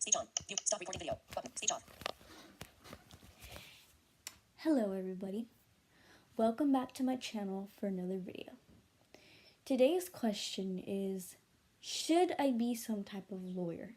Speech on. View. Stop recording video. Button. Speech off. Hello everybody, welcome back to my channel for another video. Today's question is, should I be some type of lawyer?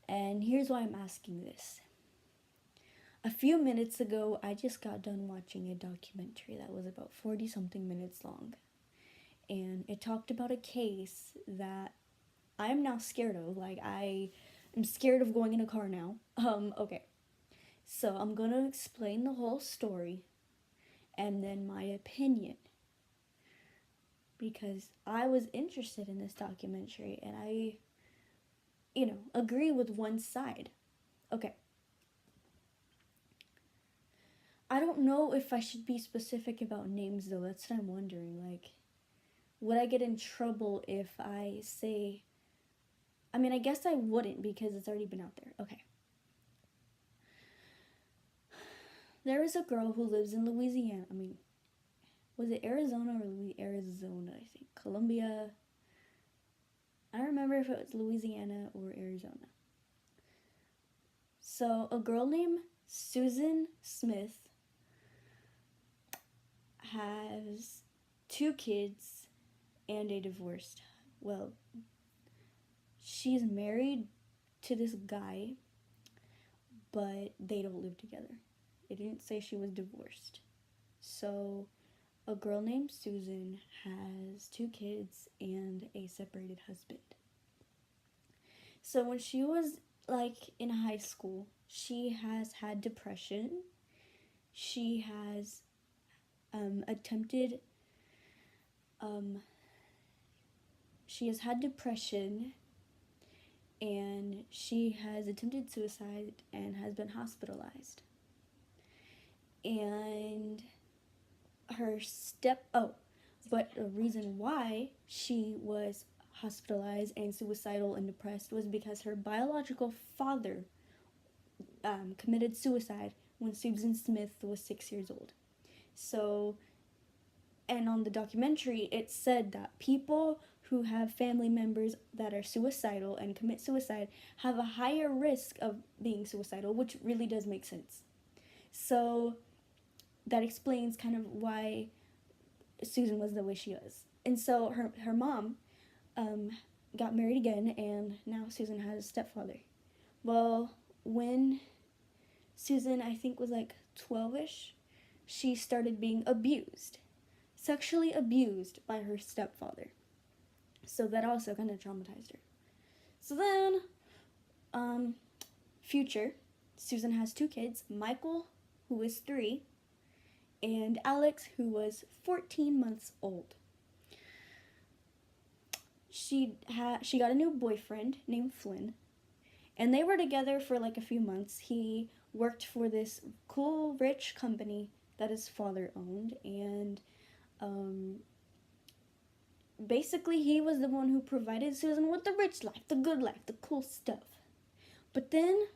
And here's why I'm asking this. A few minutes ago, I just got done watching a documentary that was about 40 something minutes long. And it talked about a case that I am now scared of. Like, I am scared of going in a car now. Okay. So I'm going to explain the whole story and then my opinion, because I was interested in this documentary and I, agree with one side. Okay. I don't know if I should be specific about names though. That's what I'm wondering. Like, would I get in trouble if I say, I guess I wouldn't because it's already been out there. Okay. There is a girl who lives in Louisiana. Was it Arizona or Arizona, I think. Columbia. I don't remember if it was Louisiana or Arizona. So, a girl named Susan Smith has 2 kids and a divorced. Well, she's married to this guy, but they don't live together. It didn't say she was divorced. So, a girl named Susan has 2 kids and a separated husband. So when she was in high school, she has had depression. She has she has had depression, and she has attempted suicide and has been hospitalized. And but the reason why she was hospitalized and suicidal and depressed was because her biological father committed suicide when Susan Smith was 6 years old. So, and on the documentary, it said that people who have family members that are suicidal and commit suicide have a higher risk of being suicidal, which really does make sense. So, that explains kind of why Susan was the way she was. And so her mom got married again, and now Susan has a stepfather. Well, when Susan, I think, was 12-ish, she started being sexually abused by her stepfather. So that also kind of traumatized her. So then, future, Susan has 2 kids, Michael, who is 3, and Alex, who was 14 months old. She got a new boyfriend named Flynn, and they were together for a few months. He worked for this cool, rich company that his father owned, and basically he was the one who provided Susan with the rich life, the good life, the cool stuff. But then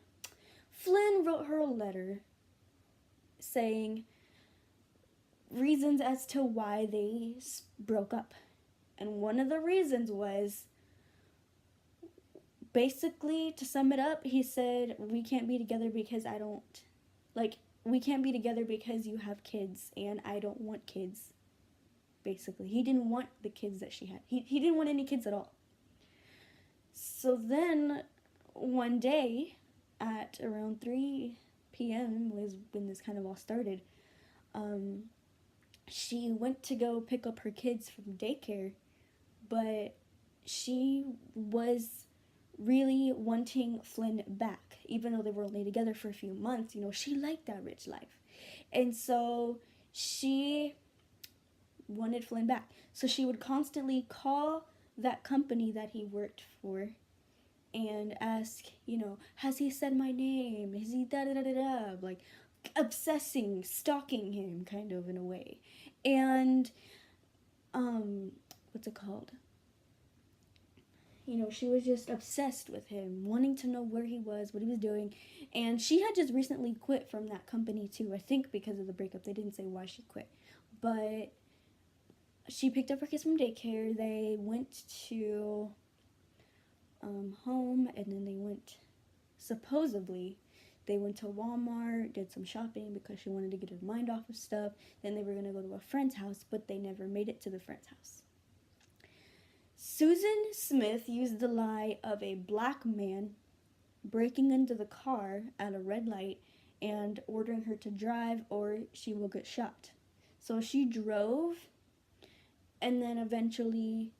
Flynn wrote her a letter saying reasons as to why they broke up. And one of the reasons was, basically, to sum it up, he said, we can't be together because we can't be together because you have kids and I don't want kids. Basically, he didn't want the kids that she had. He didn't want any kids at all. So then, one day, at around 3 p.m. was when this kind of all started, she went to go pick up her kids from daycare, but she was really wanting Flynn back, even though they were only together for a few months. She liked that rich life. And so she wanted Flynn back. So she would constantly call that company that he worked for and ask, has he said my name? Is he da-da-da-da-da? Obsessing, stalking him, kind of, in a way. And, what's it called? She was just obsessed with him, wanting to know where he was, what he was doing. And she had just recently quit from that company too, I think because of the breakup. They didn't say why she quit. But she picked up her kids from daycare. They went to home, and then they went supposedly, they went to Walmart, did some shopping because she wanted to get her mind off of stuff. Then they were going to go to a friend's house, but they never made it to the friend's house. Susan Smith used the lie of a black man breaking into the car at a red light and ordering her to drive or she will get shot. So she drove, and then eventually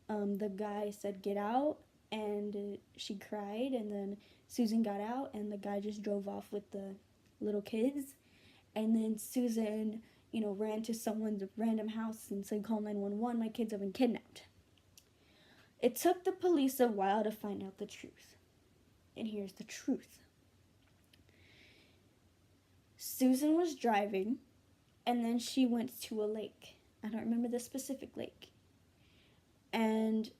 the guy said, "Get out," and she cried, and then Susan got out, and the guy just drove off with the little kids. And then Susan, ran to someone's random house and said, "Call 911, my kids have been kidnapped." It took the police a while to find out the truth. And here's the truth. Susan was driving, and then she went to a lake. I don't remember the specific lake. And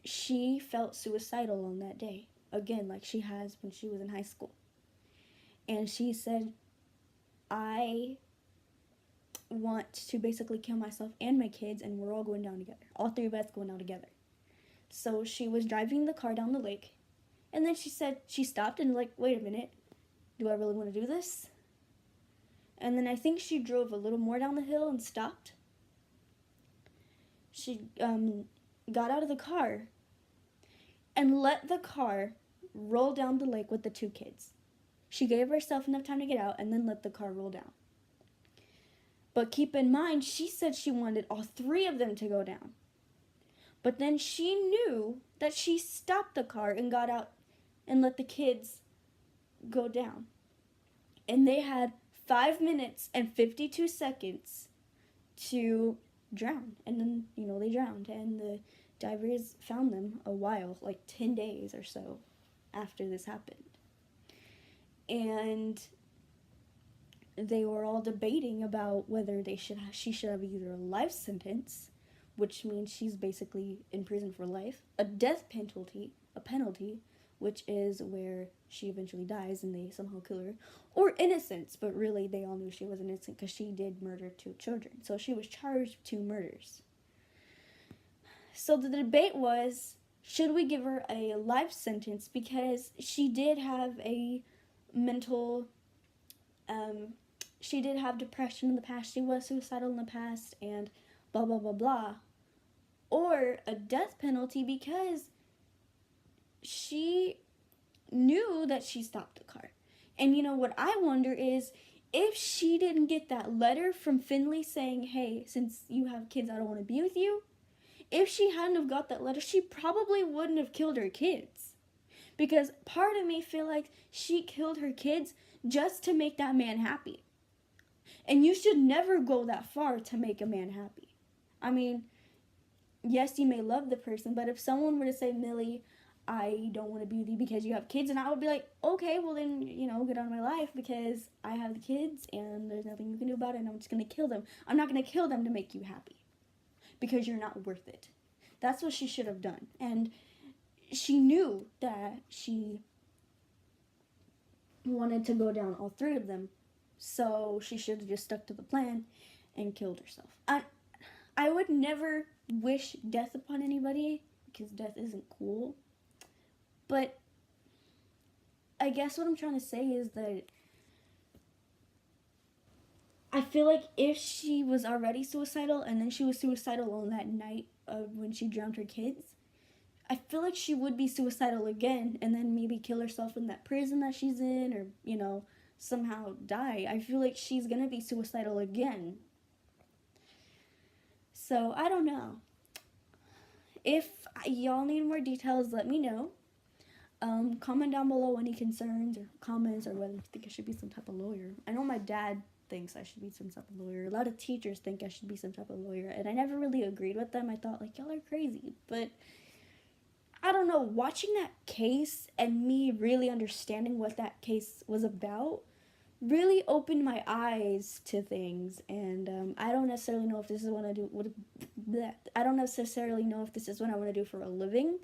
she felt suicidal on that day. Again, like she has when she was in high school. And she said, "I want to basically kill myself and my kids, and we're all going down together. All three of us going down together." So she was driving the car down the lake. And then she said, she stopped and wait a minute. Do I really want to do this? And then I think she drove a little more down the hill and stopped. She got out of the car and let the car roll down the lake with the two kids. She gave herself enough time to get out and then let the car roll down. But keep in mind, she said she wanted all three of them to go down. But then she knew that she stopped the car and got out and let the kids go down. And they had 5 minutes and 52 seconds to drown. And then, they drowned. And the divers found them a while, 10 days or so after this happened. And they were all debating about whether she should have either a life sentence, which means she's basically in prison for life, a death penalty, which is where she eventually dies and they somehow kill her, or innocence, but really they all knew she was innocent because she did murder 2 children. So she was charged with 2 murders. So the debate was, should we give her a life sentence because she did have a mental, she did have depression in the past, she was suicidal in the past, and blah, blah, blah, blah. Or a death penalty because she knew that she stopped the car. And what I wonder is, if she didn't get that letter from Finley saying, "Hey, since you have kids, I don't want to be with you," if she hadn't have got that letter, she probably wouldn't have killed her kids. Because part of me feel like she killed her kids just to make that man happy. And you should never go that far to make a man happy. I mean, yes, you may love the person, but if someone were to say, "Millie, I don't want to be with you because you have kids," and I would be like, "Okay, well then, get out of my life because I have the kids and there's nothing you can do about it and I'm just going to kill them." I'm not going to kill them to make you happy because you're not worth it. That's what she should have done. And she knew that she wanted to go down all 3 of them, so she should have just stuck to the plan and killed herself. I would never wish death upon anybody because death isn't cool. But I guess what I'm trying to say is that I feel like if she was already suicidal and then she was suicidal on that night of when she drowned her kids, I feel like she would be suicidal again and then maybe kill herself in that prison that she's in, or, somehow die. I feel like she's gonna be suicidal again. So, I don't know. If y'all need more details, let me know. Comment down below any concerns or comments or whether you think I should be some type of lawyer. I know my dad thinks I should be some type of lawyer. A lot of teachers think I should be some type of lawyer, and I never really agreed with them. I thought, y'all are crazy. But I don't know, watching that case and me really understanding what that case was about really opened my eyes to things. And I don't necessarily know if this is what I do. I don't necessarily know if this is what I want to do for a living,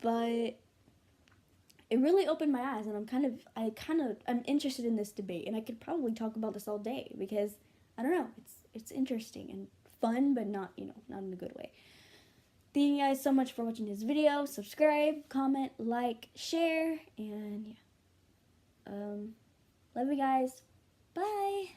but it really opened my eyes, and I'm interested in this debate, and I could probably talk about this all day because I don't know, it's interesting and fun, but not, not in a good way. Thank you guys so much for watching this video. Subscribe, comment, like, share, and yeah. Love you guys. Bye.